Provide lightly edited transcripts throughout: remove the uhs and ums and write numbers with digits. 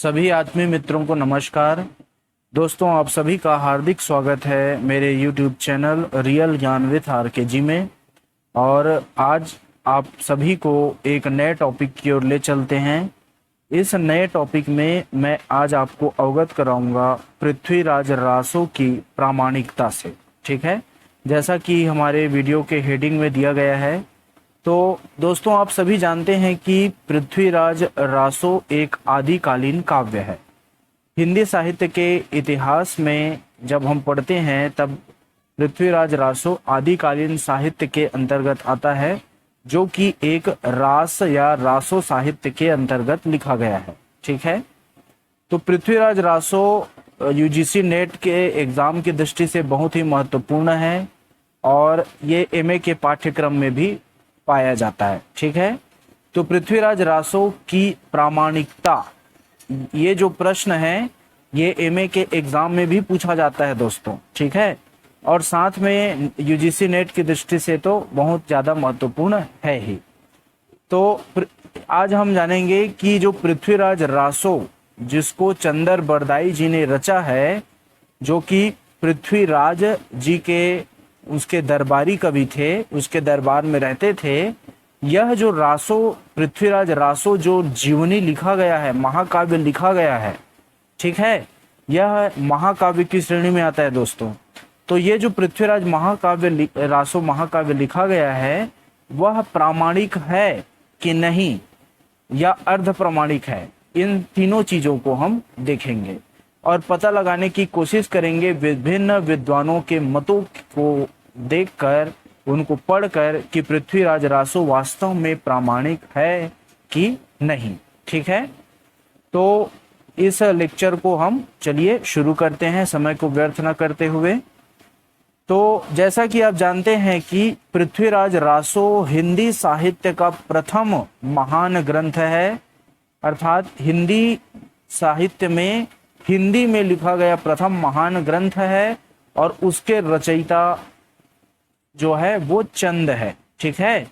सभी आत्मीय मित्रों को नमस्कार। दोस्तों, आप सभी का हार्दिक स्वागत है मेरे YouTube चैनल रियल ज्ञान विथ RKG में। और आज आप सभी को एक नए टॉपिक की ओर ले चलते हैं। इस नए टॉपिक में मैं आज आपको अवगत कराऊंगा पृथ्वीराज रासो की प्रामाणिकता से। ठीक है, जैसा कि हमारे वीडियो के हेडिंग में दिया गया है। तो दोस्तों, आप सभी जानते हैं कि पृथ्वीराज रासो एक आदिकालीन काव्य है। हिंदी साहित्य के इतिहास में जब हम पढ़ते हैं तब पृथ्वीराज रासो आदिकालीन साहित्य के अंतर्गत आता है, जो कि एक रास या रासो साहित्य के अंतर्गत लिखा गया है। ठीक है, तो पृथ्वीराज रासो UGC नेट के एग्जाम की दृष्टि से बहुत ही महत्वपूर्ण है और ये MA के पाठ्यक्रम में भी पाया जाता है। ठीक है, तो पृथ्वीराज रासो की प्रामाणिकता, ये जो प्रश्न है ये MA के एग्जाम में भी पूछा जाता है दोस्तों। ठीक है, और साथ में UGC नेट की दृष्टि से तो बहुत ज़्यादा महत्वपूर्ण है ही। तो आज हम जानेंगे कि जो पृथ्वीराज रासो, जिसको चंदर बरदाई जी ने रचा है, जो कि पृथ्वीराज जी के उसके दरबारी कवि थे, उसके दरबार में रहते थे। यह जो रासो, पृथ्वीराज रासो जो जीवनी लिखा गया है, महाकाव्य लिखा गया है, ठीक है, यह महाकाव्य की श्रेणी में आता है दोस्तों। तो ये जो पृथ्वीराज रासो महाकाव्य लिखा गया है, वह प्रामाणिक है कि नहीं या अर्ध प्रामाणिक है, इन तीनों चीजों को हम देखेंगे और पता लगाने की कोशिश करेंगे विभिन्न विद्वानों के मतों को देखकर, उनको पढ़कर, कि पृथ्वीराज रासो वास्तव में प्रामाणिक है कि नहीं। ठीक है, तो इस लेक्चर को हम चलिए शुरू करते हैं, समय को व्यर्थ न करते हुए। तो जैसा कि आप जानते हैं कि पृथ्वीराज रासो हिंदी साहित्य का प्रथम महान ग्रंथ है, अर्थात हिंदी साहित्य में हिंदी में लिखा गया प्रथम महान ग्रंथ है और उसके रचयिता जो है वो चंद है। ठीक है,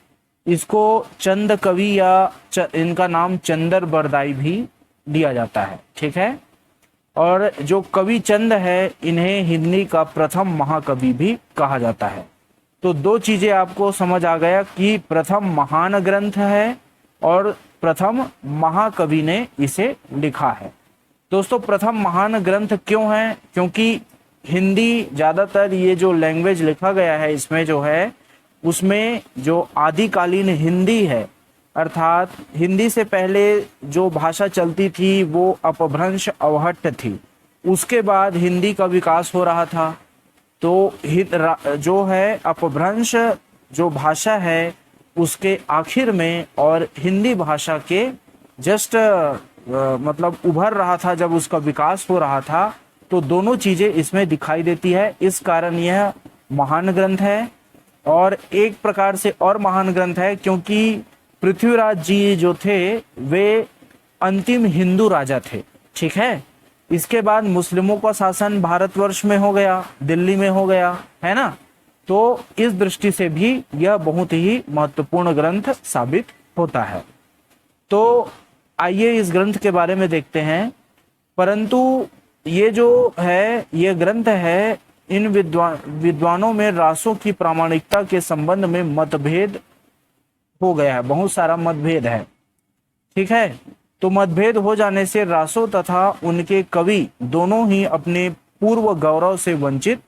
इसको चंद कवि या इनका नाम चंदर बरदाई भी दिया जाता है। ठीक है, और जो कवि चंद है, इन्हें हिंदी का प्रथम महाकवि भी कहा जाता है। तो दो चीजें आपको समझ आ गया कि प्रथम महान ग्रंथ है और प्रथम महाकवि ने इसे लिखा है। दोस्तों, प्रथम महान ग्रंथ क्यों है? क्योंकि हिंदी ज़्यादातर ये जो लैंग्वेज लिखा गया है, इसमें जो है उसमें जो आदिकालीन हिंदी है, अर्थात हिंदी से पहले जो भाषा चलती थी वो अपभ्रंश अवहट्ट थी। उसके बाद हिंदी का विकास हो रहा था। तो जो है अपभ्रंश जो भाषा है उसके आखिर में और हिंदी भाषा के जस्ट मतलब उभर रहा था, जब उसका विकास हो रहा था, तो दोनों चीजें इसमें दिखाई देती है। इस कारण यह महान ग्रंथ है। और एक प्रकार से और महान ग्रंथ है क्योंकि पृथ्वीराज जी जो थे वे अंतिम हिंदू राजा थे। ठीक है, इसके बाद मुस्लिमों का शासन भारतवर्ष में हो गया, दिल्ली में हो गया, है ना। तो इस दृष्टि से भी यह बहुत ही महत्वपूर्ण ग्रंथ साबित होता है। तो आइए इस ग्रंथ के बारे में देखते हैं। परंतु ये जो है, ये ग्रंथ है, इन विद्वानों में रासो की प्रामाणिकता के संबंध में मतभेद हो गया है, बहुत सारा मतभेद है। ठीक है, तो मतभेद हो जाने से रासो तथा उनके कवि दोनों ही अपने पूर्व गौरव से वंचित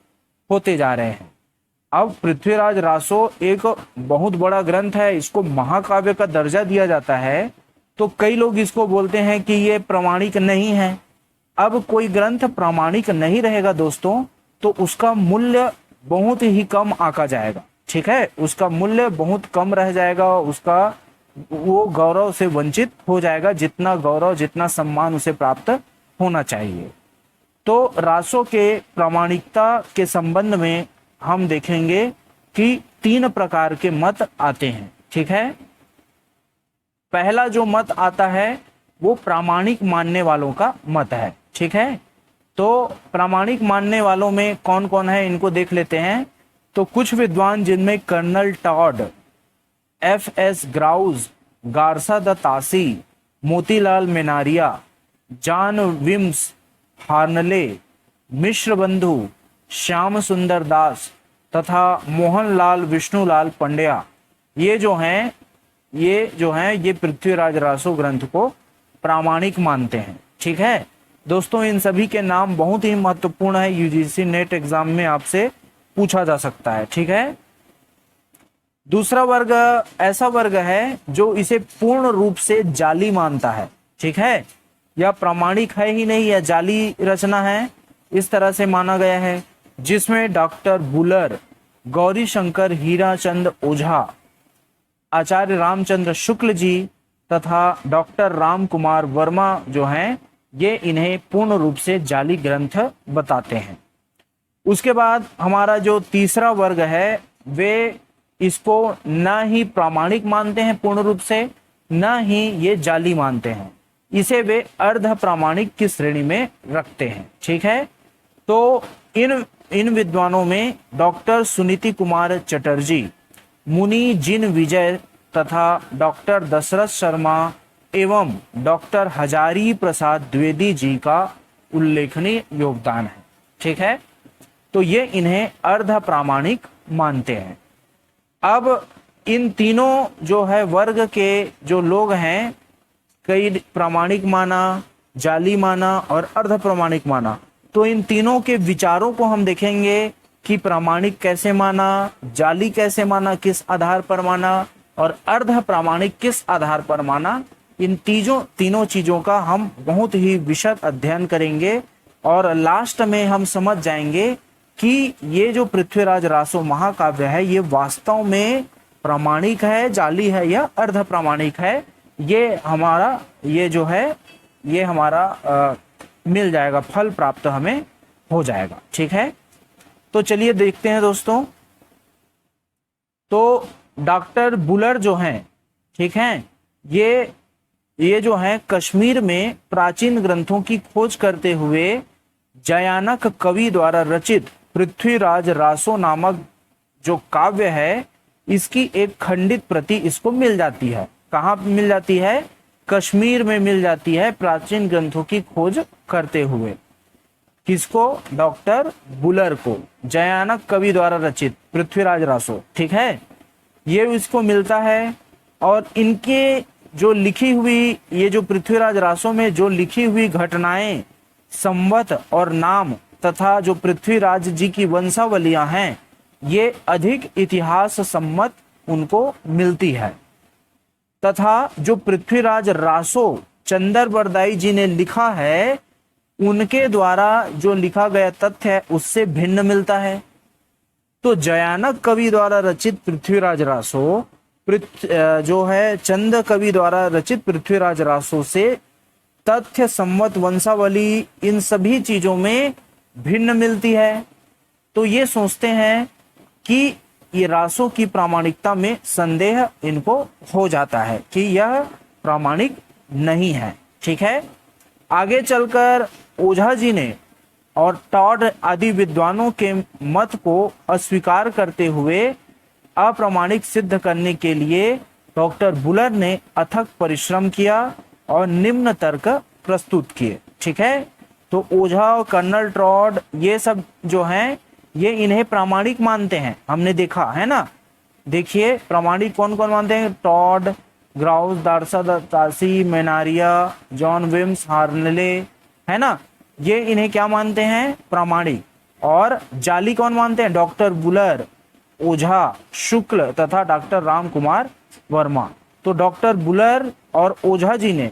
होते जा रहे हैं। अब पृथ्वीराज रासो एक बहुत बड़ा ग्रंथ है, इसको महाकाव्य का दर्जा दिया जाता है, तो कई लोग इसको बोलते हैं कि ये प्रामाणिक नहीं है। अब कोई ग्रंथ प्रामाणिक नहीं रहेगा दोस्तों, तो उसका मूल्य बहुत ही कम आंका जाएगा। ठीक है, उसका मूल्य बहुत कम रह जाएगा, उसका वो गौरव से वंचित हो जाएगा, जितना गौरव, जितना सम्मान उसे प्राप्त होना चाहिए। तो रासो के प्रामाणिकता के संबंध में हम देखेंगे कि 3 प्रकार के मत आते हैं। ठीक है, पहला जो मत आता है वो प्रामाणिक मानने वालों का मत है। ठीक है, तो प्रामाणिक मानने वालों में कौन कौन है, इनको देख लेते हैं। तो कुछ विद्वान, जिनमें colonel Tod, FS Growse, Garcin de Tassy, Motilal Menaria, John Beames Hoernle, Mishra Bandhu, Shyam सुंदर दास तथा मोहनलाल विष्णुलाल पंड्या, ये जो हैं ये पृथ्वीराज रासो ग्रंथ को प्रामाणिक मानते हैं। ठीक है दोस्तों, इन सभी के नाम बहुत ही महत्वपूर्ण है, यूजीसी नेट एग्जाम में आपसे पूछा जा सकता है। ठीक है, दूसरा वर्ग ऐसा वर्ग है जो इसे पूर्ण रूप से जाली मानता है। ठीक है, यह प्रामाणिक है ही नहीं, यह जाली रचना है, इस तरह से माना गया है, जिसमें डॉक्टर बुलर, गौरी शंकर हीराचंद ओझा, आचार्य रामचंद्र शुक्ल जी तथा डॉक्टर राम कुमार वर्मा जो हैं ये इन्हें पूर्ण रूप से जाली ग्रंथ बताते हैं। उसके बाद हमारा जो तीसरा वर्ग है वे इसको न ही प्रामाणिक मानते हैं पूर्ण रूप से, न ही ये जाली मानते हैं, इसे वे अर्ध प्रामाणिक की श्रेणी में रखते हैं। ठीक है, तो इन विद्वानों में डॉक्टर सुनीति कुमार चटर्जी, मुनि जिन विजय तथा डॉक्टर दशरथ शर्मा एवं डॉक्टर हजारी प्रसाद द्विवेदी जी का उल्लेखनीय योगदान है। ठीक है, तो ये इन्हें अर्ध प्रामाणिक मानते हैं। अब इन तीनों जो है वर्ग के जो लोग हैं, कई प्रामाणिक माना, जाली माना और अर्ध प्रामाणिक माना, तो इन तीनों के विचारों को हम देखेंगे कि प्रामाणिक कैसे माना, जाली कैसे माना, किस आधार पर माना, और अर्ध प्रामाणिक किस आधार पर माना। इन तीनों चीजों का हम बहुत ही विशद अध्ययन करेंगे और लास्ट में हम समझ जाएंगे कि ये जो पृथ्वीराज रासो महाकाव्य है ये वास्तव में प्रामाणिक है, जाली है या अर्ध प्रामाणिक है। ये हमारा मिल जाएगा, फल प्राप्त हमें हो जाएगा। ठीक है, तो चलिए देखते हैं दोस्तों। तो डॉक्टर बुलर जो हैं, ठीक हैं, ये जो हैं कश्मीर में प्राचीन ग्रंथों की खोज करते हुए जयानक कवि द्वारा रचित पृथ्वीराज रासो नामक जो काव्य है इसकी एक खंडित प्रति इसको मिल जाती है। कहाँ मिल जाती है? कश्मीर में मिल जाती है, प्राचीन ग्रंथों की खोज करते हुए। किसको? डॉक्टर बुलर को, जयानक कवि द्वारा रचित पृथ्वीराज रासो। ठीक है, ये इसको मिलता है। और इनके जो लिखी हुई, ये जो पृथ्वीराज रासो में जो लिखी हुई घटनाएं, संवत और नाम तथा जो पृथ्वीराज जी की वंशावलियां हैं, ये अधिक इतिहास सम्मत उनको मिलती है। तथा जो पृथ्वीराज रासो चंदर बरदाई जी ने लिखा है, उनके द्वारा जो लिखा गया तथ्य है उससे भिन्न मिलता है। तो जयानक कवि द्वारा रचित पृथ्वीराज रासो जो है चंद कवि द्वारा रचित पृथ्वीराज रासो से तथ्य, संवत, वंशावली, इन सभी चीजों में भिन्न मिलती है। तो ये सोचते हैं कि ये रासो की प्रामाणिकता में संदेह इनको हो जाता है कि यह प्रामाणिक नहीं है। ठीक है, आगे चलकर ओझा जी ने और टॉड आदि विद्वानों के मत को अस्वीकार करते हुए अप्रामाणिक सिद्ध करने के लिए डॉक्टर बुलर ने अथक परिश्रम किया और निम्न तर्क प्रस्तुत किए। ठीक है, तो ओझा और कर्नल टॉड ये सब जो हैं ये इन्हें प्रामाणिक मानते हैं, हमने देखा है ना। देखिए प्रामाणिक कौन कौन मानते हैं? Tod, Growse, Tassy, Menaria, John Beames, Hoernle, है ना, ये इन्हें क्या मानते हैं? प्रामाणिक। और जाली कौन मानते हैं? डॉक्टर बुलर, ओझा, शुक्ल तथा डॉक्टर राम कुमार वर्मा। तो डॉक्टर बुलर और ओझा जी ने,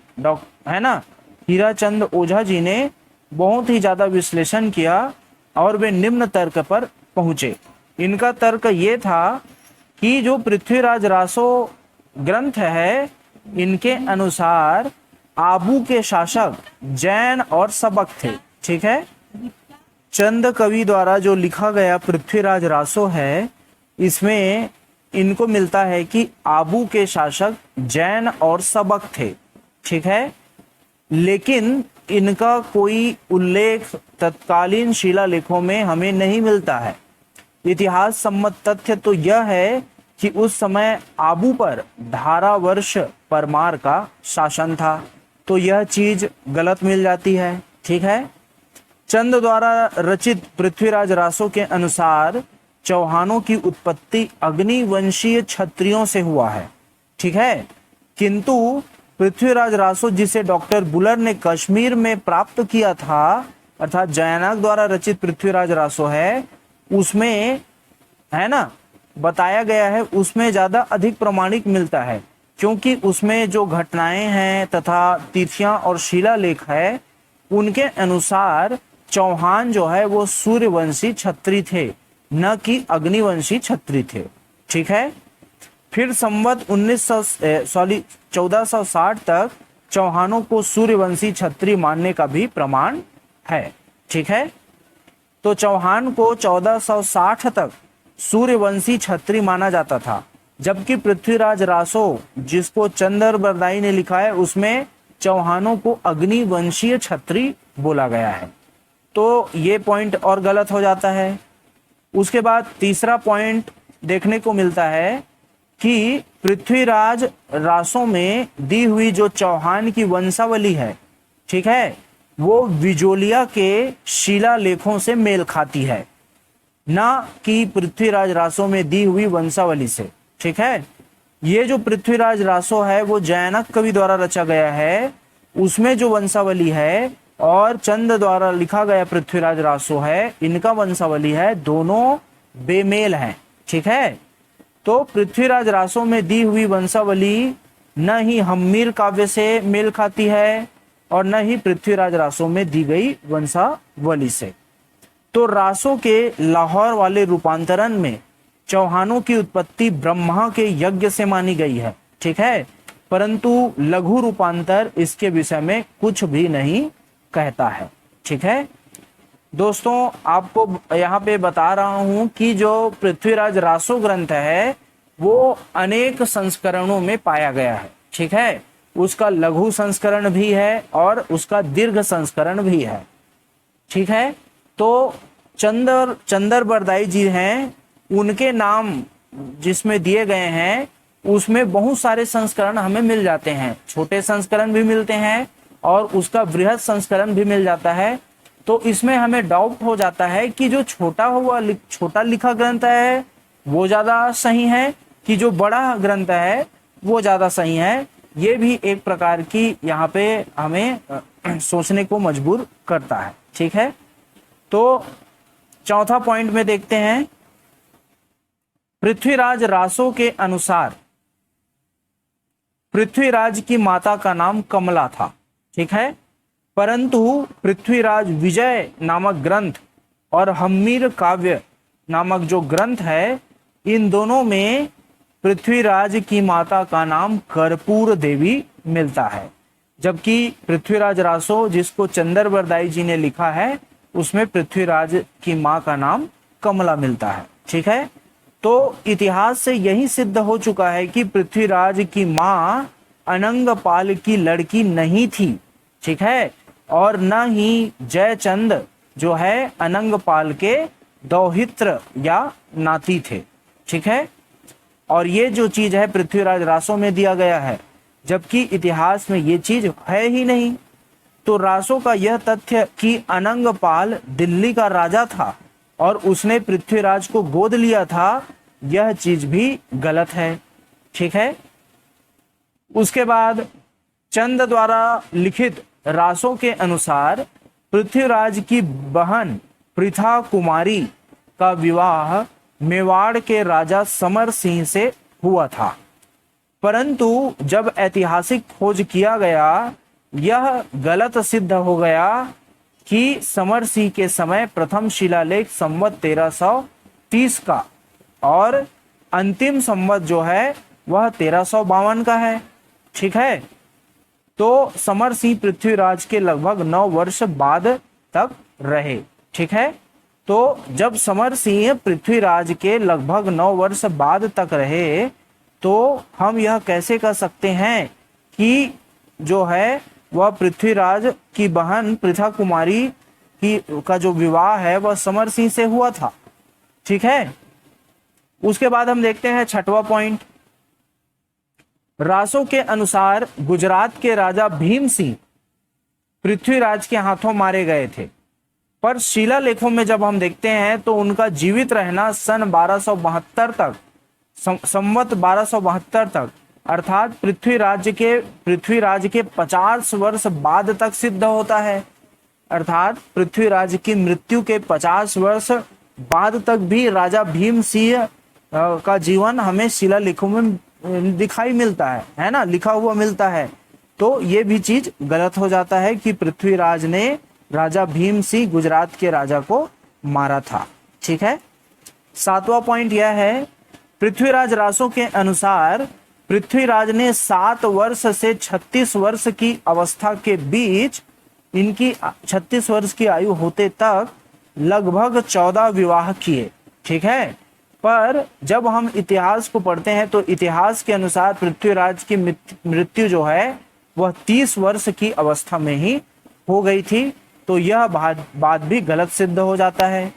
है ना, हीराचंद ओझा जी ने बहुत ही ज्यादा विश्लेषण किया और वे निम्न तर्क पर पहुंचे। इनका तर्क ये था कि जो पृथ्वीराज रासो ग्रंथ है, इनके अनुसार आबू के शासक जैन और सबक थे। ठीक है, चंद कवि द्वारा जो लिखा गया पृथ्वीराज रासो है, इसमें इनको मिलता है कि आबू के शासक जैन और सबक थे। ठीक है, लेकिन इनका कोई उल्लेख तत्कालीन शिलालेखों में हमें नहीं मिलता है। इतिहास सम्मत तथ्य तो यह है कि उस समय आबू पर धारावर्ष परमार का शासन था। तो यह चीज गलत मिल जाती है। ठीक है, चंद द्वारा रचित पृथ्वीराज रासो के अनुसार चौहानों की उत्पत्ति अग्निवंशीय क्षत्रियों से हुआ है। ठीक है, किंतु पृथ्वीराज रासो जिसे डॉक्टर बुलर ने कश्मीर में प्राप्त किया था, अर्थात जयानक द्वारा रचित पृथ्वीराज रासो है, उसमें है ना बताया गया है, उसमें ज्यादा अधिक प्रमाणिक मिलता है, क्योंकि उसमें जो घटनाएं हैं तथा तिथियां और शिलालेख है, उनके अनुसार चौहान जो है वो सूर्यवंशी क्षत्रिय थे, न कि अग्निवंशी क्षत्रिय थे। ठीक है, फिर संवत 1460 तक चौहानों को सूर्यवंशी क्षत्रिय मानने का भी प्रमाण है। ठीक है, तो चौहान को 1460 तक सूर्यवंशी क्षत्रिय माना जाता था, जबकि पृथ्वीराज रासो जिसको चंदर बरदाई ने लिखा है, उसमें चौहानों को अग्निवंशीय क्षत्रिय बोला गया है। तो ये पॉइंट और गलत हो जाता है। उसके बाद तीसरा पॉइंट देखने को मिलता है कि पृथ्वीराज रासो में दी हुई जो चौहान की वंशावली है, ठीक है, वो विजोलिया के शिलालेखों से मेल खाती है, ना कि पृथ्वीराज रासो में दी हुई वंशावली से। ठीक है, ये जो पृथ्वीराज रासो है वो जयानक कवि द्वारा रचा गया है, उसमें जो वंशावली है और चंद द्वारा लिखा गया पृथ्वीराज रासो है, इनका वंशावली है, दोनों बेमेल हैं। ठीक है, तो पृथ्वीराज रासो में दी हुई वंशावली न ही हम्मीर काव्य से मेल खाती है और न ही पृथ्वीराज रासो में दी गई वंशावली से। तो रासो के लाहौर वाले रूपांतरण में चौहानों की उत्पत्ति ब्रह्मा के यज्ञ से मानी गई है। ठीक है, परंतु लघु रूपांतर इसके विषय में कुछ भी नहीं कहता है। ठीक है दोस्तों, आपको यहाँ पे बता रहा हूं कि जो पृथ्वीराज रासो ग्रंथ है वो अनेक संस्करणों में पाया गया है। ठीक है, उसका लघु संस्करण भी है और उसका दीर्घ संस्करण भी है। ठीक है, तो चंदर बरदाई जी हैं, उनके नाम जिसमें दिए गए हैं उसमें बहुत सारे संस्करण हमें मिल जाते हैं, छोटे संस्करण भी मिलते हैं और उसका बृहद संस्करण भी मिल जाता है। तो इसमें हमें डाउट हो जाता है कि जो छोटा लिखा ग्रंथ है वो ज्यादा सही है कि जो बड़ा ग्रंथ है वो ज्यादा सही है। ये भी एक प्रकार की यहाँ पे हमें सोचने को मजबूर करता है। ठीक है, तो चौथा पॉइंट में देखते हैं, पृथ्वीराज रासो के अनुसार पृथ्वीराज की माता का नाम कमला था। ठीक है, परंतु पृथ्वीराज विजय नामक ग्रंथ और हम्मीर काव्य नामक जो ग्रंथ है, इन दोनों में पृथ्वीराज की माता का नाम कर्पूर देवी मिलता है, जबकि पृथ्वीराज रासो जिसको चंदर बरदाई जी ने लिखा है उसमें पृथ्वीराज की माँ का नाम कमला मिलता है। ठीक है, तो इतिहास से यही सिद्ध हो चुका है कि पृथ्वीराज की माँ अनंगपाल की लड़की नहीं थी। ठीक है, और न ही जयचंद जो है अनंगपाल के दौहित्र या नाती थे। ठीक है, और ये जो चीज है पृथ्वीराज रासो में दिया गया है, जबकि इतिहास में ये चीज है ही नहीं। तो रासो का यह तथ्य कि अनंगपाल दिल्ली का राजा था और उसने पृथ्वीराज को गोद लिया था, यह चीज भी गलत है। ठीक है, उसके बाद चंद द्वारा लिखित रासो के अनुसार पृथ्वीराज की बहन पृथा कुमारी का विवाह मेवाड़ के राजा समर सिंह से हुआ था, परंतु जब ऐतिहासिक खोज किया गया, यह गलत सिद्ध हो गया कि समर सिंह के समय प्रथम शिलालेख संवत 1330 का और अंतिम संवत जो है वह 1352 का है। ठीक है, तो समर सिंह पृथ्वीराज के लगभग 9 वर्ष बाद तक रहे। ठीक है, तो जब समर सिंह पृथ्वीराज के लगभग 9 वर्ष बाद तक रहे, तो हम यह कैसे कह सकते हैं कि जो है वह पृथ्वीराज की बहन पृथा कुमारी का जो विवाह है वह समर सिंह से हुआ था। ठीक है, उसके बाद हम देखते हैं छठवां पॉइंट, रासों के अनुसार गुजरात के राजा भीम सिंह पृथ्वीराज के हाथों मारे गए थे, पर शिलालेखों में जब हम देखते हैं तो उनका जीवित रहना सन 1272 तक, संवत 1272 तक, अर्थात पृथ्वीराज के 50 वर्ष बाद तक सिद्ध होता है। अर्थात पृथ्वीराज की मृत्यु के 50 वर्ष बाद तक भी राजा भीम सिंह का जीवन हमें शिलालेखों में दिखाई मिलता है ना, लिखा हुआ मिलता है। तो ये भी चीज गलत हो जाता है कि पृथ्वीराज ने राजा भीम सिंह गुजरात के राजा को मारा था। ठीक है। 7वां पॉइंट यह है, पृथ्वीराज रासों के अनुसार पृथ्वीराज ने 7 वर्ष से 36 वर्ष की अवस्था के बीच, इनकी 36 वर्ष की आयु होते तक लगभग 14 विवाह किए। ठीक है। पर जब हम इतिहास को पढ़ते हैं तो इतिहास के अनुसार पृथ्वीराज की मृत्यु जो है वह 30 वर्ष की अवस्था में ही हो गई थी। तो यह बात भी गलत सिद्ध हो जाता है।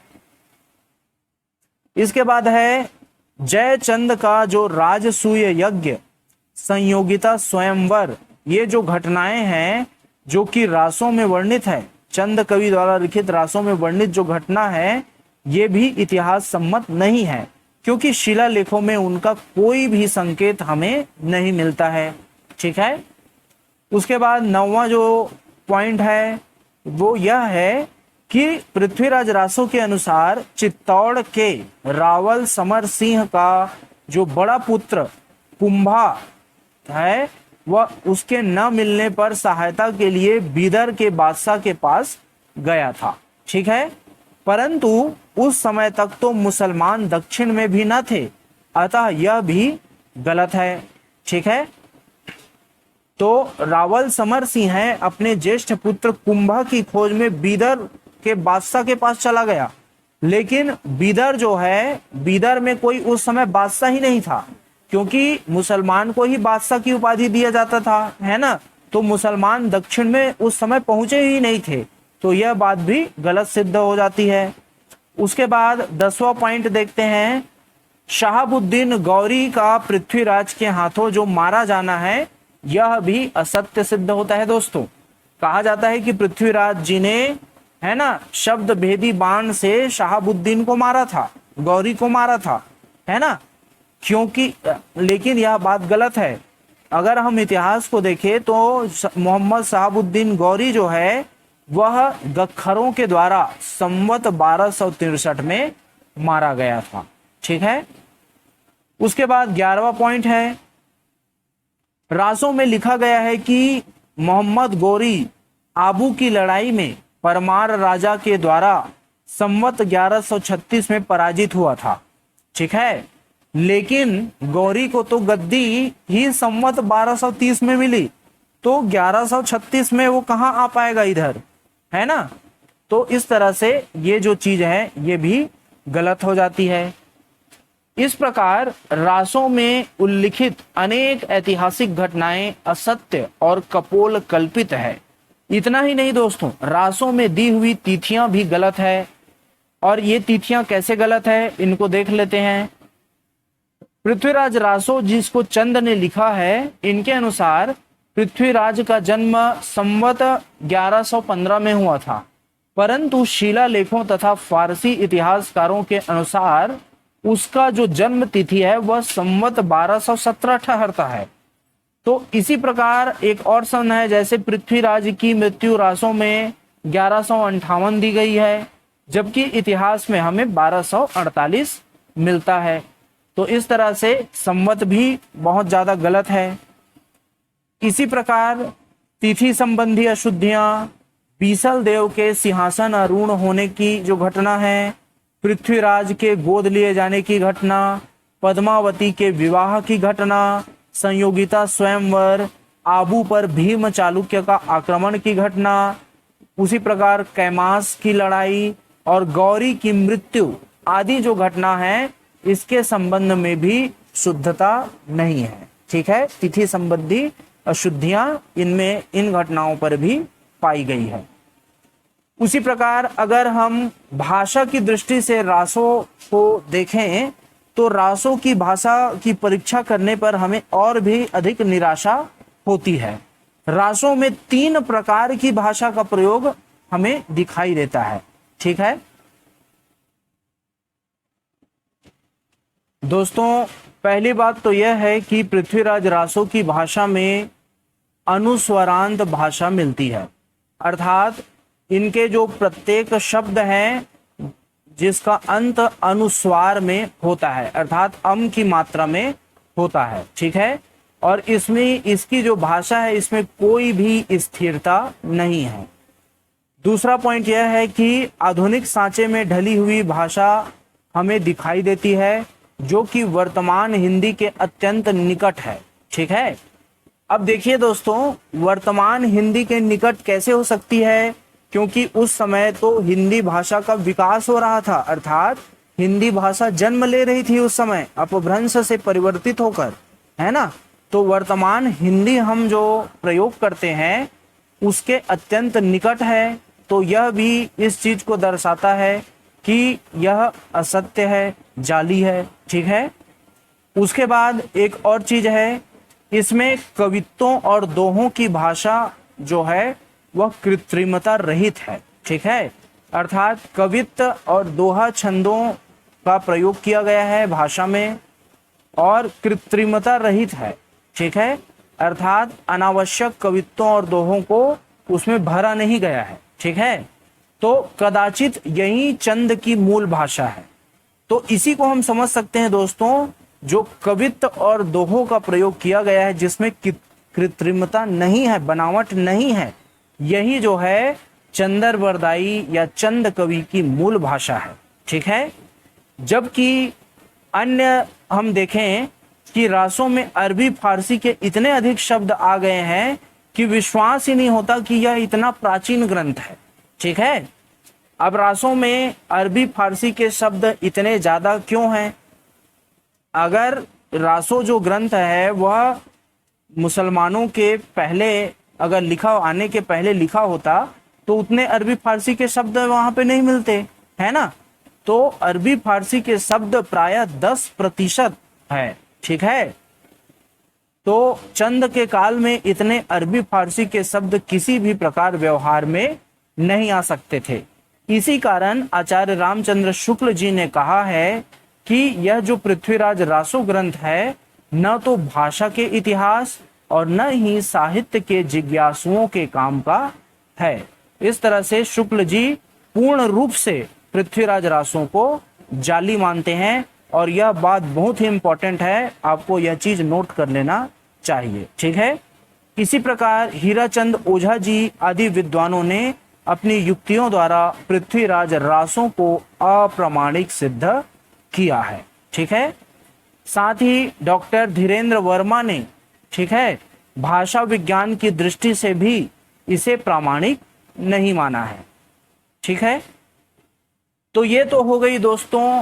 इसके बाद है जयचंद का जो राजसूय यज्ञ, संयोगिता स्वयंवर, ये जो घटनाएं हैं जो कि रासों में वर्णित है, चंद कवि द्वारा लिखित रासों में वर्णित जो घटना है, ये भी इतिहास सम्मत नहीं है, क्योंकि शिलालेखों में उनका कोई भी संकेत हमें नहीं मिलता है। ठीक है। उसके बाद 9वां जो पॉइंट है वो यह है कि पृथ्वीराज रासों के अनुसार चित्तौड़ के रावल समर सिंह का जो बड़ा पुत्र कुंभा है वह उसके न मिलने पर सहायता के लिए बीदर के बादशाह के पास गया था। ठीक है। परंतु उस समय तक तो मुसलमान दक्षिण में भी न थे, अतः यह भी गलत है। ठीक है। तो रावल समर सिंह है अपने ज्येष्ठ पुत्र कुंभा की खोज में बीदर के बादशाह के पास चला गया, लेकिन बीदर जो है, बीदर में कोई उस समय बादशाह ही नहीं था, क्योंकि मुसलमान को ही बादशाह की उपाधि दिया जाता था, है ना। तो मुसलमान दक्षिण में उस समय पहुंचे ही नहीं थे, तो यह बात भी गलत सिद्ध हो जाती है। उसके बाद 10वां पॉइंट देखते हैं, शहाबुद्दीन गौरी का पृथ्वीराज के हाथों जो मारा जाना है यह भी असत्य सिद्ध होता है। दोस्तों, कहा जाता है कि पृथ्वीराज जी ने, है ना, शब्द भेदी बाण से शहाबुद्दीन को मारा था, गौरी को मारा था, है ना, क्योंकि, लेकिन यह बात गलत है। अगर हम इतिहास को देखें तो मोहम्मद शहाबुद्दीन गौरी जो है वह गखरों के द्वारा संवत 1263 में मारा गया था। ठीक है। उसके बाद 11वां पॉइंट है, रासों में लिखा गया है कि मोहम्मद गौरी आबू की लड़ाई में परमार राजा के द्वारा संवत 1136 में पराजित हुआ था। ठीक है। लेकिन गौरी को तो गद्दी ही संवत 1230 में मिली, तो 1136 में वो कहाँ आ पाएगा इधर, है ना। तो इस तरह से ये जो चीज है ये भी गलत हो जाती है। इस प्रकार रासों में उल्लिखित अनेक ऐतिहासिक घटनाएं असत्य और कपोल कल्पित है। इतना ही नहीं दोस्तों, रासों में दी हुई तिथियां भी गलत है। और ये तिथियां कैसे गलत है इनको देख लेते हैं। पृथ्वीराज रासो जिसको चंद ने लिखा है, इनके अनुसार पृथ्वीराज का जन्म संवत 1115 में हुआ था, परंतु शिलालेखों तथा फारसी इतिहासकारों के अनुसार उसका जो जन्म तिथि है वह संवत 1217 ठहरता है। तो इसी प्रकार एक और सन है, जैसे पृथ्वीराज की मृत्यु रासों में 1158 दी गई है, जबकि इतिहास में हमें 1248 मिलता है। तो इस तरह से संवत भी बहुत ज्यादा गलत है। इसी प्रकार तिथि संबंधी अशुद्धियां, बीसल देव के सिंहासन अरूढ़ होने की जो घटना है, पृथ्वीराज के गोद लिए जाने की घटना, पद्मावती के विवाह की घटना, संयोगिता स्वयंवर, आबू पर भीम चालुक्य का आक्रमण की घटना, उसी प्रकार कैमास की लड़ाई और गौरी की मृत्यु आदि जो घटना है, इसके संबंध में भी शुद्धता नहीं है। ठीक है। तिथि संबंधी अशुद्धियां इनमें इन घटनाओं पर भी पाई गई है। उसी प्रकार अगर हम भाषा की दृष्टि से रासों को देखें तो रासों की भाषा की परीक्षा करने पर हमें और भी अधिक निराशा होती है। रासों में 3 प्रकार की भाषा का प्रयोग हमें दिखाई देता है। ठीक है दोस्तों, पहली बात तो यह है कि पृथ्वीराज रासों की भाषा में अनुस्वरांत भाषा मिलती है, अर्थात इनके जो प्रत्येक शब्द हैं जिसका अंत अनुस्वार में होता है, अर्थात अम की मात्रा में होता है। ठीक है, और इसमें इसकी जो भाषा है इसमें कोई भी स्थिरता नहीं है। दूसरा पॉइंट यह है कि आधुनिक सांचे में ढली हुई भाषा हमें दिखाई देती है, जो कि वर्तमान हिंदी के अत्यंत निकट है। ठीक है, अब देखिए दोस्तों, वर्तमान हिंदी के निकट कैसे हो सकती है, क्योंकि उस समय तो हिंदी भाषा का विकास हो रहा था, अर्थात हिंदी भाषा जन्म ले रही थी उस समय अपभ्रंश से परिवर्तित होकर, है ना। तो वर्तमान हिंदी हम जो प्रयोग करते हैं उसके अत्यंत निकट है, तो यह भी इस चीज को दर्शाता है कि यह असत्य है, जाली है। ठीक है, उसके बाद एक और चीज है, इसमें कवित्वों और दोहों की भाषा जो है वह कृत्रिमता रहित है। ठीक है, अर्थात कवित्व और दोहा छंदों का प्रयोग किया गया है भाषा में और कृत्रिमता रहित है। ठीक है, अर्थात अनावश्यक कवित्वों और दोहों को उसमें भरा नहीं गया है। ठीक है, तो कदाचित यही चंद की मूल भाषा है। तो इसी को हम समझ सकते हैं दोस्तों, जो कवित्व और दोहों का प्रयोग किया गया है जिसमें कृत्रिमता नहीं है, बनावट नहीं है, यही जो है चंदरबरदाई या चंद कवि की मूल भाषा है। ठीक है, जबकि अन्य हम देखें कि रासों में अरबी फारसी के इतने अधिक शब्द आ गए हैं कि विश्वास ही नहीं होता कि यह इतना प्राचीन ग्रंथ है। ठीक है, अब रासों में अरबी फारसी के शब्द इतने ज्यादा क्यों हैं? अगर रासो जो ग्रंथ है वह मुसलमानों के पहले अगर आने के पहले लिखा होता तो उतने अरबी फारसी के शब्द वहां पे नहीं मिलते, है ना। तो अरबी फारसी के शब्द प्रायः 10% है। ठीक है, तो चंद के काल में इतने अरबी फारसी के शब्द किसी भी प्रकार व्यवहार में नहीं आ सकते थे। इसी कारण आचार्य रामचंद्र शुक्ल जी ने कहा है कि यह जो पृथ्वीराज रासो ग्रंथ है न तो भाषा के इतिहास और न ही साहित्य के जिज्ञासुओं के काम का है। इस तरह से शुक्ल जी पूर्ण रूप से पृथ्वीराज रासों को जाली मानते हैं और यह बात बहुत ही इंपॉर्टेंट है, आपको यह चीज नोट कर लेना चाहिए। ठीक है, इसी प्रकार हीराचंद ओझा जी आदि विद्वानों ने अपनी युक्तियों द्वारा पृथ्वीराज रासों को अप्रामाणिक सिद्ध किया है। ठीक है, साथ ही डॉक्टर धीरेन्द्र वर्मा ने, ठीक है, भाषा विज्ञान की दृष्टि से भी इसे प्रामाणिक नहीं माना है। ठीक है, तो ये तो हो गई दोस्तों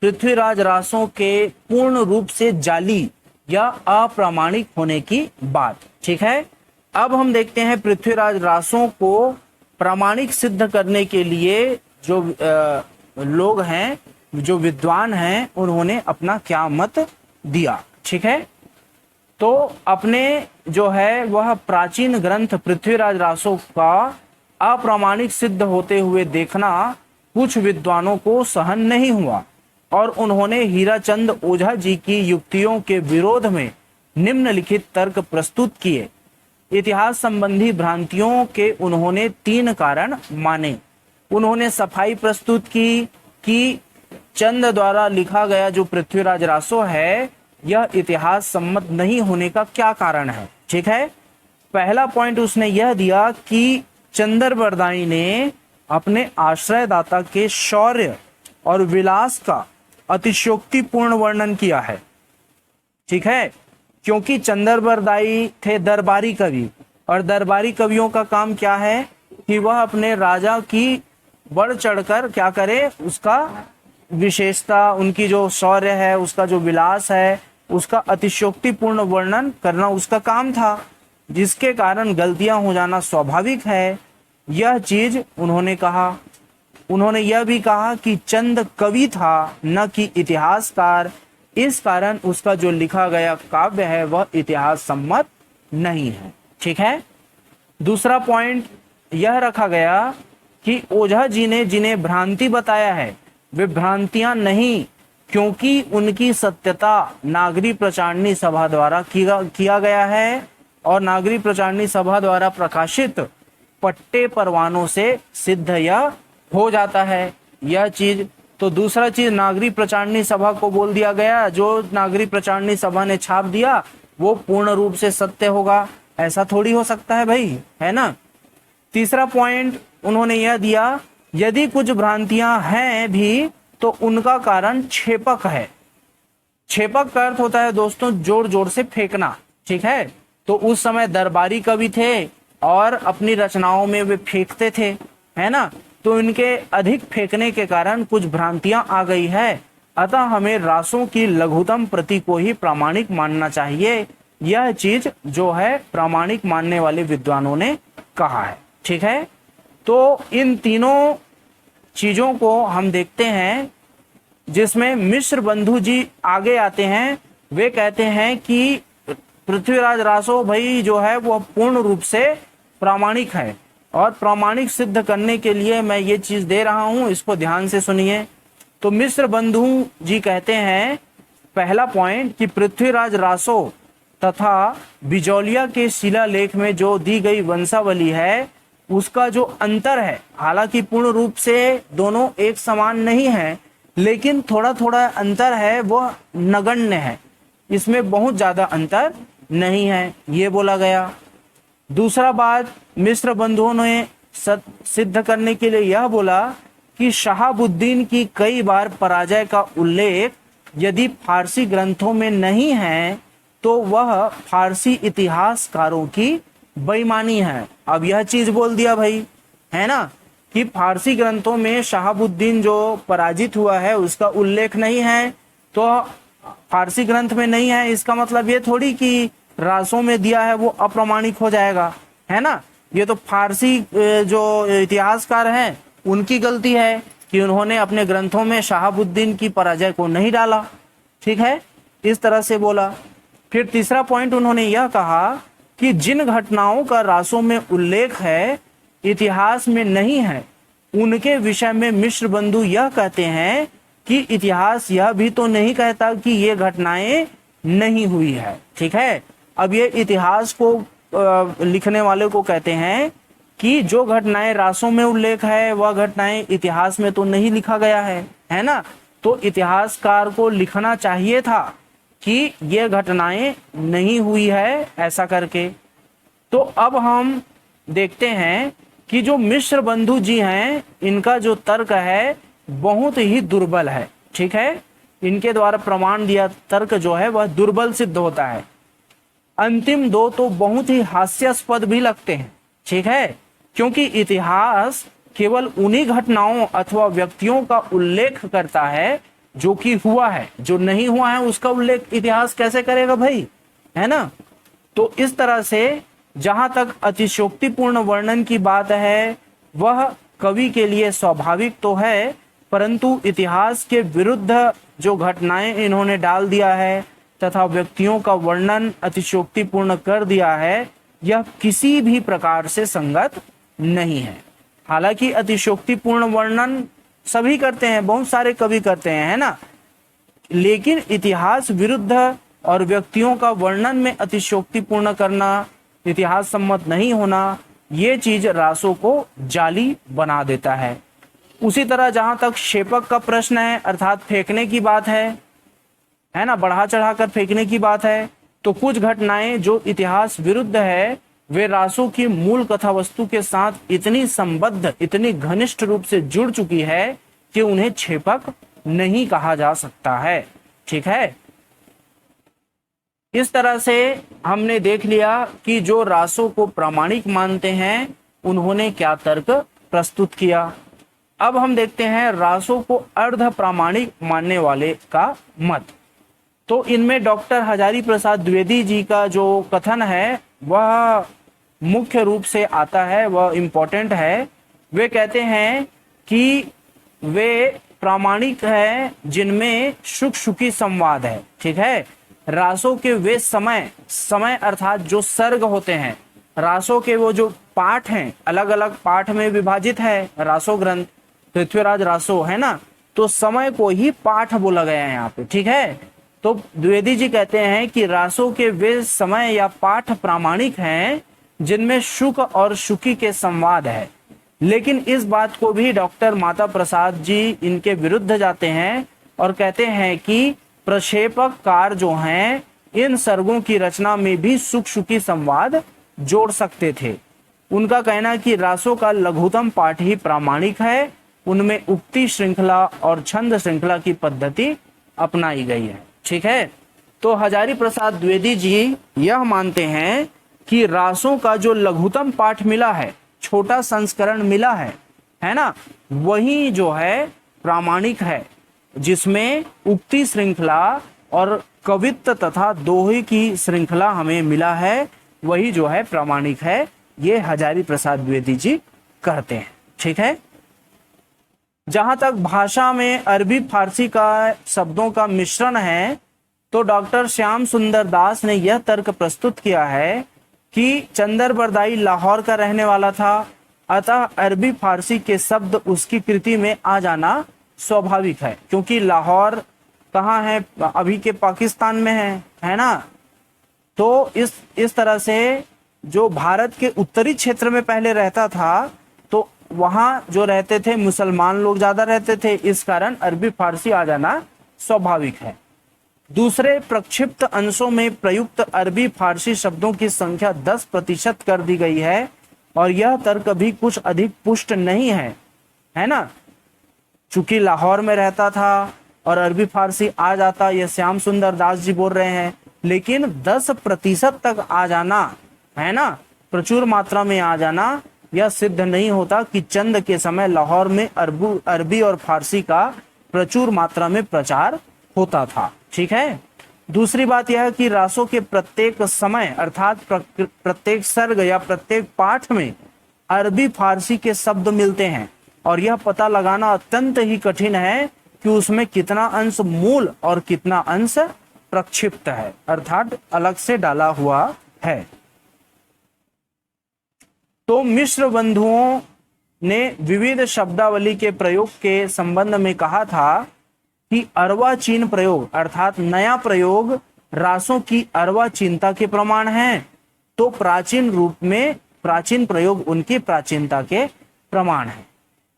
पृथ्वीराज रासों के पूर्ण रूप से जाली या अप्रामाणिक होने की बात। ठीक है, अब हम देखते हैं पृथ्वीराज रासों को प्रामाणिक सिद्ध करने के लिए जो लोग हैं, जो विद्वान हैं, उन्होंने अपना क्या मत दिया। ठीक है, तो अपने जो है वह प्राचीन ग्रंथ पृथ्वीराज रासो का अप्रामाणिक सिद्ध होते हुए देखना कुछ विद्वानों को सहन नहीं हुआ और उन्होंने हीराचंद ओझा जी की युक्तियों के विरोध में निम्नलिखित तर्क प्रस्तुत किए। इतिहास संबंधी भ्रांतियों के उन्होंने 3 कारण माने। उन्होंने सफाई प्रस्तुत की कि चंद द्वारा लिखा गया जो पृथ्वीराज रासो है यह इतिहास सम्मत नहीं होने का क्या कारण है। ठीक है, पहला पॉइंट उसने यह दिया कि चंदरबरदाई ने अपने आश्रयदाता के शौर्य और विलास का अतिशयोक्तिपूर्ण वर्णन किया है। ठीक है, क्योंकि चंदरबरदाई थे दरबारी कवि और दरबारी कवियों का काम क्या है कि वह अपने राजा की बढ़ चढ़कर क्या करे, उसका विशेषता, उनकी जो शौर्य है, उसका जो विलास है, उसका अतिशयोक्तिपूर्ण वर्णन करना उसका काम था, जिसके कारण गलतियां हो जाना स्वाभाविक है। यह चीज उन्होंने कहा। उन्होंने यह भी कहा कि चंद कवि था न कि इतिहासकार, इस कारण उसका जो लिखा गया काव्य है वह इतिहास सम्मत नहीं है। ठीक है। दूसरा पॉइंट यह रखा गया कि ओझा जी ने जिन्हें भ्रांति बताया है वे भ्रांतियां नहीं, क्योंकि उनकी सत्यता नागरी प्रचारणी सभा द्वारा किया गया है और नागरी प्रचारणी सभा द्वारा प्रकाशित पट्टे परवानों से सिद्ध यह हो जाता है यह चीज। तो दूसरा चीज नागरी प्रचारणी सभा को बोल दिया गया, जो नागरी प्रचारणी सभा ने छाप दिया वो पूर्ण रूप से सत्य होगा, ऐसा थोड़ी हो सकता है भाई, है ना। तीसरा पॉइंट उन्होंने यह दिया, यदि कुछ भ्रांतियां हैं भी तो उनका कारण छेपक है। छेपक का अर्थ होता है दोस्तों जोर जोर से फेंकना। ठीक है। तो उस समय दरबारी कवि थे और अपनी रचनाओं में वे फेंकते थे, है ना। तो इनके अधिक फेंकने के कारण कुछ भ्रांतियां आ गई है, अतः हमें रासों की लघुतम प्रति को ही प्रामाणिक मानना चाहिए। यह चीज जो है प्रामाणिक मानने वाले विद्वानों ने कहा है। ठीक है। तो इन तीनों चीजों को हम देखते हैं, जिसमें मिश्र बंधु जी आगे आते हैं। वे कहते हैं कि पृथ्वीराज रासो भाई जो है वह पूर्ण रूप से प्रामाणिक है और प्रामाणिक सिद्ध करने के लिए मैं ये चीज दे रहा हूं, इसको ध्यान से सुनिए। तो मिश्र बंधु जी कहते हैं पहला पॉइंट कि पृथ्वीराज रासो तथा बिजौलिया के शिलालेख में जो दी गई वंशावली है उसका जो अंतर है, हालांकि पूर्ण रूप से दोनों एक समान नहीं है, लेकिन थोड़ा थोड़ा अंतर है, वह नगण्य है, इसमें बहुत ज्यादा अंतर नहीं है, ये बोला गया। दूसरा बात मिश्र बंधुओं ने सिद्ध करने के लिए यह बोला कि शहाबुद्दीन की कई बार पराजय का उल्लेख यदि फारसी ग्रंथों में नहीं है तो वह फारसी इतिहासकारों की बेईमानी है। अब यह चीज बोल दिया भाई, है ना, कि फारसी ग्रंथों में शहाबुद्दीन जो पराजित हुआ है उसका उल्लेख नहीं है, तो फारसी ग्रंथ में नहीं है, इसका मतलब ये थोड़ी कि रासों में दिया है वो अप्रामाणिक हो जाएगा, है ना। ये तो फारसी जो इतिहासकार हैं उनकी गलती है कि उन्होंने अपने ग्रंथों में शहाबुद्दीन की पराजय को नहीं डाला। ठीक है, इस तरह से बोला। फिर तीसरा पॉइंट उन्होंने यह कहा कि जिन घटनाओं का रासों में उल्लेख है इतिहास में नहीं है, उनके विषय में मिश्र बंधु यह कहते हैं कि इतिहास यह भी तो नहीं कहता कि ये घटनाएं नहीं हुई है। ठीक है। अब ये इतिहास को लिखने वाले को कहते हैं कि जो घटनाएं रासों में उल्लेख है वह घटनाएं इतिहास में तो नहीं लिखा गया है ना। तो इतिहासकार को लिखना चाहिए था कि ये घटनाएं नहीं हुई है ऐसा करके। तो अब हम देखते हैं कि जो मिश्र बंधु जी हैं इनका जो तर्क है बहुत ही दुर्बल है। ठीक है, इनके द्वारा प्रमाण दिया तर्क जो है वह दुर्बल सिद्ध होता है। अंतिम दो तो बहुत ही हास्यास्पद भी लगते हैं। ठीक है, क्योंकि इतिहास केवल उन्हीं घटनाओं अथवा व्यक्तियों का उल्लेख करता है जो कि हुआ है, जो नहीं हुआ है उसका उल्लेख इतिहास कैसे करेगा भाई, है ना। तो इस तरह से जहां तक अतिशयोक्तिपूर्ण वर्णन की बात है वह कवि के लिए स्वाभाविक तो है, परंतु इतिहास के विरुद्ध जो घटनाएं इन्होंने डाल दिया है तथा व्यक्तियों का वर्णन अतिशयोक्तिपूर्ण कर दिया है, यह किसी भी प्रकार से संगत नहीं है। हालांकि अतिशयोक्तिपूर्ण वर्णन सभी करते हैं, बहुत सारे कवि करते हैं, है ना, लेकिन इतिहास विरुद्ध और व्यक्तियों का वर्णन में अतिशयोक्तिपूर्ण करना, इतिहास सम्मत नहीं होना, ये चीज रासों को जाली बना देता है। उसी तरह जहां तक शेपक का प्रश्न है अर्थात फेंकने की बात है ना, बढ़ा चढ़ाकर फेंकने की बात है, तो कुछ घटनाएं जो इतिहास विरुद्ध है वे रासों की मूल कथा वस्तु के साथ इतनी संबद्ध, इतनी घनिष्ठ रूप से जुड़ चुकी है कि उन्हें छेपक नहीं कहा जा सकता है। ठीक है, इस तरह से हमने देख लिया कि जो रासों को प्रामाणिक मानते हैं उन्होंने क्या तर्क प्रस्तुत किया। अब हम देखते हैं रासों को अर्ध प्रामाणिक मानने वाले का मत। तो इनमें डॉक्टर हजारी प्रसाद द्विवेदी जी का जो कथन है वह मुख्य रूप से आता है, वह इम्पोर्टेंट है। वे कहते हैं कि वे प्रामाणिक है जिनमें शुक शुकी संवाद है। ठीक है, रासों के वे समय अर्थात जो सर्ग होते हैं, रासों के वो जो पाठ हैं, अलग अलग पाठ में विभाजित है रासो ग्रंथ, पृथ्वीराज रासो है ना, तो समय को ही पाठ बोला गया है यहाँ पे। ठीक है, तो द्विवेदी जी कहते हैं कि रासों के वे समय या पाठ प्रामाणिक हैं जिनमें शुक और शुकी के संवाद है। लेकिन इस बात को भी डॉक्टर माता प्रसाद जी इनके विरुद्ध जाते हैं और कहते हैं कि प्रक्षेपक कार जो हैं इन सर्गों की रचना में भी शुक शुकी संवाद जोड़ सकते थे। उनका कहना कि रासों का लघुतम पाठ ही प्रामाणिक है, उनमें उक्ति श्रृंखला और छंद श्रृंखला की पद्धति अपनाई गई है। ठीक है, तो हजारी प्रसाद द्विवेदी जी यह मानते हैं कि रासों का जो लघुतम पाठ मिला है, छोटा संस्करण मिला है ना, वही जो है प्रामाणिक है, जिसमें उक्ति श्रृंखला और कवित्त तथा दोहे की श्रृंखला हमें मिला है, वही जो है प्रामाणिक है। ये हजारी प्रसाद द्विवेदी जी कहते हैं। ठीक है, जहां तक भाषा में अरबी फारसी का शब्दों का मिश्रण है, तो डॉक्टर श्याम सुंदर दास ने यह तर्क प्रस्तुत किया है कि चंदर बरदाई लाहौर का रहने वाला था, अतः अरबी फारसी के शब्द उसकी कृति में आ जाना स्वाभाविक है, क्योंकि लाहौर कहाँ है, अभी के पाकिस्तान में है ना। तो इस तरह से जो भारत के उत्तरी क्षेत्र में पहले रहता था, तो वहां जो रहते थे मुसलमान लोग ज्यादा रहते थे, इस कारण अरबी फारसी आ जाना स्वाभाविक है। दूसरे प्रक्षिप्त अंशों में प्रयुक्त अरबी फारसी शब्दों की संख्या 10% कर दी गई है, और यह तर्क भी कुछ अधिक पुष्ट नहीं है ना। चूंकि लाहौर में रहता था और अरबी फारसी आ जाता, यह श्याम सुंदर दास जी बोल रहे हैं, लेकिन 10% तक आ जाना है ना, प्रचुर मात्रा में आ जाना, यह सिद्ध नहीं होता कि चंद के समय लाहौर में अरबी और फारसी का प्रचुर मात्रा में प्रचार होता था। ठीक है, दूसरी बात यह है कि रासों के प्रत्येक समय अर्थात प्रत्येक सर्ग या प्रत्येक पाठ में अरबी फारसी के शब्द मिलते हैं, और यह पता लगाना अत्यंत ही कठिन है कि उसमें कितना अंश मूल और कितना अंश प्रक्षिप्त है, अर्थात अलग से डाला हुआ है। तो मिश्र बंधुओं ने विविध शब्दावली के प्रयोग के संबंध में कहा था कि अर्वाचीन प्रयोग अर्थात नया प्रयोग रासों की अर्वाचीनता के प्रमाण हैं, तो प्राचीन रूप में प्राचीन प्रयोग उनकी प्राचीनता के प्रमाण है।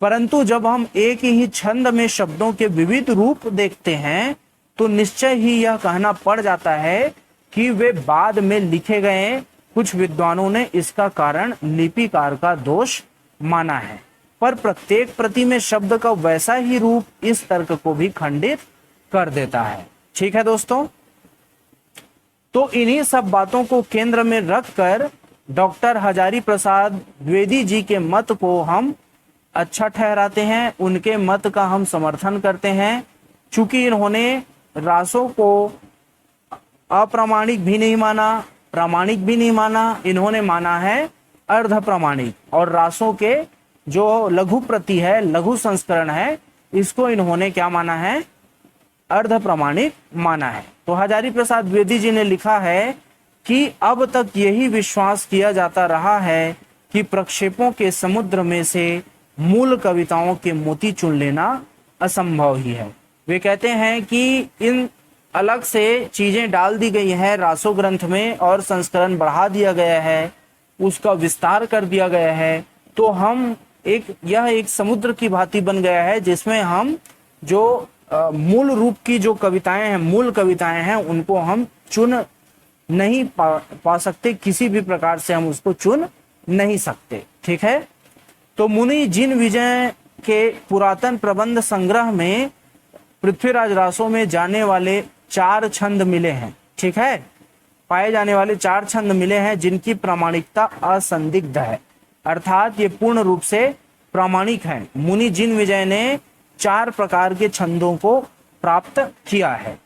परंतु जब हम एक ही छंद में शब्दों के विविध रूप देखते हैं, तो निश्चय ही यह कहना पड़ जाता है कि वे बाद में लिखे गए। कुछ विद्वानों ने इसका कारण लिपिकार का दोष माना है, पर प्रत्येक प्रति में शब्द का वैसा ही रूप इस तर्क को भी खंडित कर देता है। ठीक है दोस्तों, तो इन्हीं सब बातों को केंद्र में रखकर डॉक्टर हजारी प्रसाद द्विवेदी जी के मत को हम अच्छा ठहराते हैं, उनके मत का हम समर्थन करते हैं। चूंकि इन्होंने रासों को अप्रामाणिक भी नहीं माना, प्रामाणिक भी नहीं माना, इन्होंने माना है अर्ध प्रामाणिक, और रासों के जो लघु प्रति है, लघु संस्करण है, इसको इन्होंने क्या माना है, अर्ध प्रामाणिक माना है। तो हजारी प्रसाद द्विवेदी जी ने लिखा है कि अब तक यही विश्वास किया जाता रहा है कि प्रक्षेपों के समुद्र में से मूल कविताओं के मोती चुन लेना असंभव ही है। वे कहते हैं कि इन अलग से चीजें डाल दी गई हैं रासो ग्रंथ में, और संस्करण बढ़ा दिया गया है, उसका विस्तार कर दिया गया है, तो हम यह एक समुद्र की भांति बन गया है, जिसमें हम जो मूल रूप की जो कविताएं हैं, मूल कविताएं हैं, उनको हम चुन नहीं पा सकते, किसी भी प्रकार से हम उसको चुन नहीं सकते। ठीक है, तो मुनि जिन विजय के पुरातन प्रबंध संग्रह में पृथ्वीराज रासों में जाने वाले 4 छंद मिले हैं। ठीक है, पाए जाने वाले 4 छंद मिले हैं जिनकी प्रामाणिकता असंदिग्ध है, अर्थात ये पूर्ण रूप से प्रामाणिक है। मुनि जिन विजय ने 4 प्रकार के छंदों को प्राप्त किया है।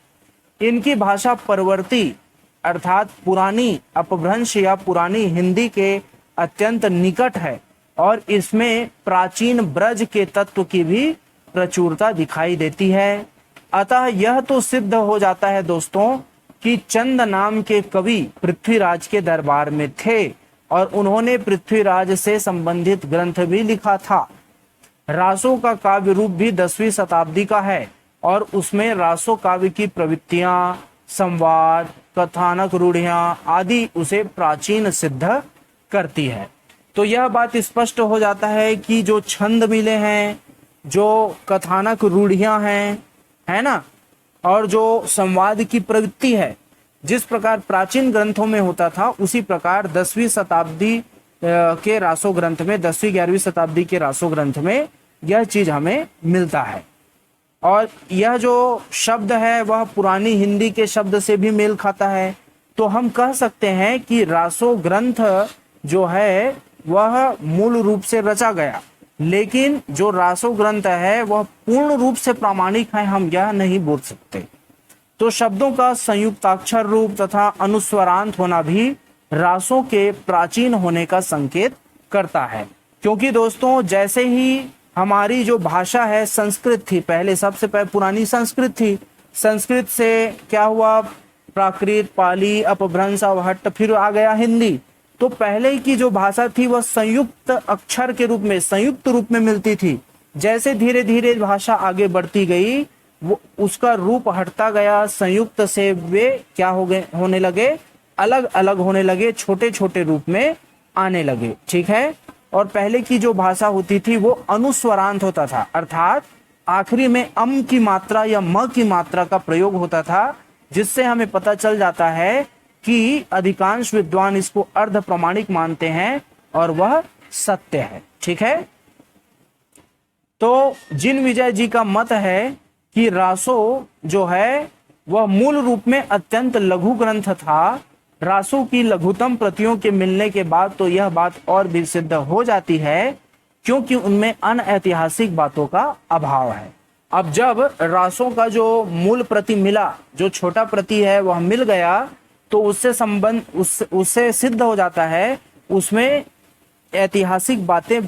इनकी भाषा परवर्ती अर्थात पुरानी अपभ्रंश या पुरानी हिंदी के अत्यंत निकट है, और इसमें प्राचीन ब्रज के तत्व की भी प्रचुरता दिखाई देती है। अतः यह तो सिद्ध हो जाता है दोस्तों कि चंद नाम के कवि पृथ्वीराज के दरबार में थे और उन्होंने पृथ्वीराज से संबंधित ग्रंथ भी लिखा था। रासों का काव्य रूप भी 10वीं शताब्दी का है और उसमें रासो काव्य की प्रवृत्तियां, संवाद, कथानक रूढ़ियां आदि उसे प्राचीन सिद्ध करती है। तो यह बात स्पष्ट हो जाता है कि जो छंद मिले हैं, जो कथानक रूढ़ियां हैं, है ना, और जो संवाद की प्रवृत्ति है, जिस प्रकार प्राचीन ग्रंथों में होता था उसी प्रकार 10वीं शताब्दी के रासो ग्रंथ में, 10वीं 11वीं शताब्दी के रासो ग्रंथ में यह चीज हमें मिलता है। और यह जो शब्द है वह पुरानी हिंदी के शब्द से भी मेल खाता है। तो हम कह सकते हैं कि रासो ग्रंथ जो है वह मूल रूप से रचा गया, लेकिन जो रासो ग्रंथ है वह पूर्ण रूप से प्रामाणिक है, हम यह नहीं बोल सकते। तो शब्दों का संयुक्ताक्षर रूप तथा अनुस्वरांत होना भी रासों के प्राचीन होने का संकेत करता है। क्योंकि दोस्तों जैसे ही हमारी जो भाषा है संस्कृत थी, पहले सबसे पहले पुरानी संस्कृत थी, संस्कृत से क्या हुआ, प्राकृत, पाली, अपभ्रंश, अवहट्ट, फिर आ गया हिंदी। तो पहले की जो भाषा थी वह संयुक्त अक्षर के रूप में, संयुक्त रूप में मिलती थी। जैसे धीरे धीरे भाषा आगे बढ़ती गई वो उसका रूप हटता गया, संयुक्त से वे क्या हो गए, होने लगे, अलग अलग होने लगे, छोटे छोटे रूप में आने लगे। ठीक है। और पहले की जो भाषा होती थी वो अनुस्वरांत होता था, अर्थात आखिरी में अम की मात्रा या म की मात्रा का प्रयोग होता था, जिससे हमें पता चल जाता है कि अधिकांश विद्वान इसको अर्ध प्रमाणिक मानते हैं और वह सत्य है। ठीक है। तो जिन विजय जी का मत है कि रासो जो है वह मूल रूप में अत्यंत लघु ग्रंथ था, रासो की लघुतम प्रतियों के मिलने के बाद तो यह बात और भी सिद्ध हो जाती है क्योंकि उनमें अनऐतिहासिक बातों का अभाव है। अब जब रासों का जो मूल प्रति मिला, जो छोटा प्रति है वह मिल गया, तो उससे संबंध उससे सिद्ध हो जाता है उसमें ऐतिहासिक बातें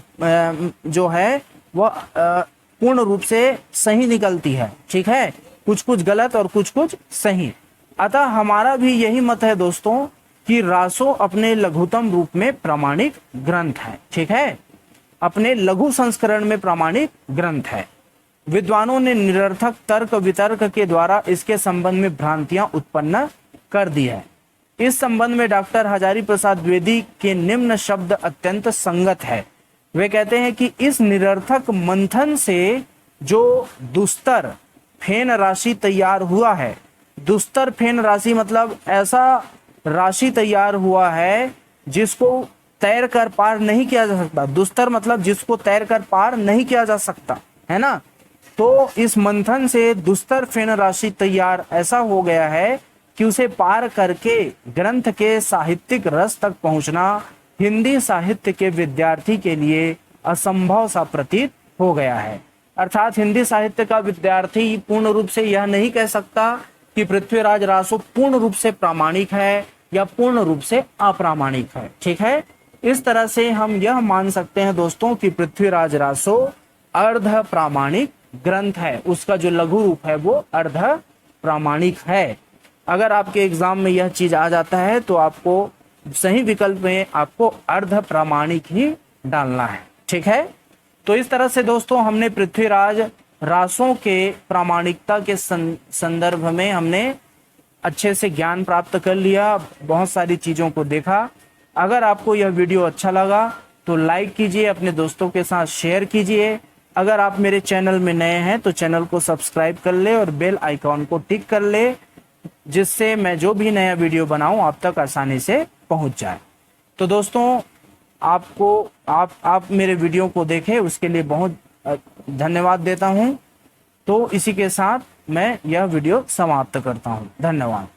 जो है वह पूर्ण रूप से सही निकलती है। ठीक है। कुछ कुछ गलत और कुछ कुछ सही। अतः हमारा भी यही मत है दोस्तों कि रासो अपने लघुतम रूप में प्रामाणिक ग्रंथ है। ठीक है। अपने लघु संस्करण में प्रामाणिक ग्रंथ है। विद्वानों ने निरर्थक तर्क वितर्क के द्वारा इसके संबंध में भ्रांतियां उत्पन्न कर दी है। इस संबंध में डॉक्टर हजारी प्रसाद द्विवेदी के निम्न शब्द अत्यंत संगत है। वे कहते हैं कि इस निरर्थक मंथन से जो दुस्तर फेन राशि तैयार हुआ है, दुस्तर फेन राशि मतलब ऐसा राशि तैयार हुआ है जिसको तैर कर पार नहीं किया जा सकता। दुस्तर मतलब जिसको तैर कर पार नहीं किया जा सकता, है ना। तो इस मंथन से दुस्तर फेन राशि तैयार ऐसा हो गया है कि उसे पार करके ग्रंथ के साहित्यिक रस तक पहुंचना हिंदी साहित्य के विद्यार्थी के लिए असंभव सा प्रतीत हो गया है। अर्थात हिंदी साहित्य का विद्यार्थी पूर्ण रूप से यह नहीं कह सकता कि पृथ्वीराज रासो पूर्ण रूप से प्रामाणिक है या पूर्ण रूप से अप्रामाणिक है। ठीक है। इस तरह से हम यह मान सकते हैं दोस्तों कि पृथ्वीराज रासो अर्ध प्रामाणिक ग्रंथ है, उसका जो लघु रूप है वो अर्ध प्रामाणिक है। अगर आपके एग्जाम में यह चीज आ जाता है तो आपको सही विकल्प में आपको अर्ध प्रामाणिक ही डालना है। ठीक है। तो इस तरह से दोस्तों हमने पृथ्वीराज रासों के प्रामाणिकता के संदर्भ में हमने अच्छे से ज्ञान प्राप्त कर लिया, बहुत सारी चीजों को देखा। अगर आपको यह वीडियो अच्छा लगा तो लाइक कीजिए, अपने दोस्तों के साथ शेयर कीजिए। अगर आप मेरे चैनल में नए हैं तो चैनल को सब्सक्राइब कर ले और बेल आइकॉन को टिक कर ले, जिससे मैं जो भी नया वीडियो बनाऊं आप तक आसानी से पहुंच जाए। तो दोस्तों आप मेरे वीडियो को देखें उसके लिए बहुत धन्यवाद देता हूं। तो इसी के साथ मैं यह वीडियो समाप्त करता हूं। धन्यवाद।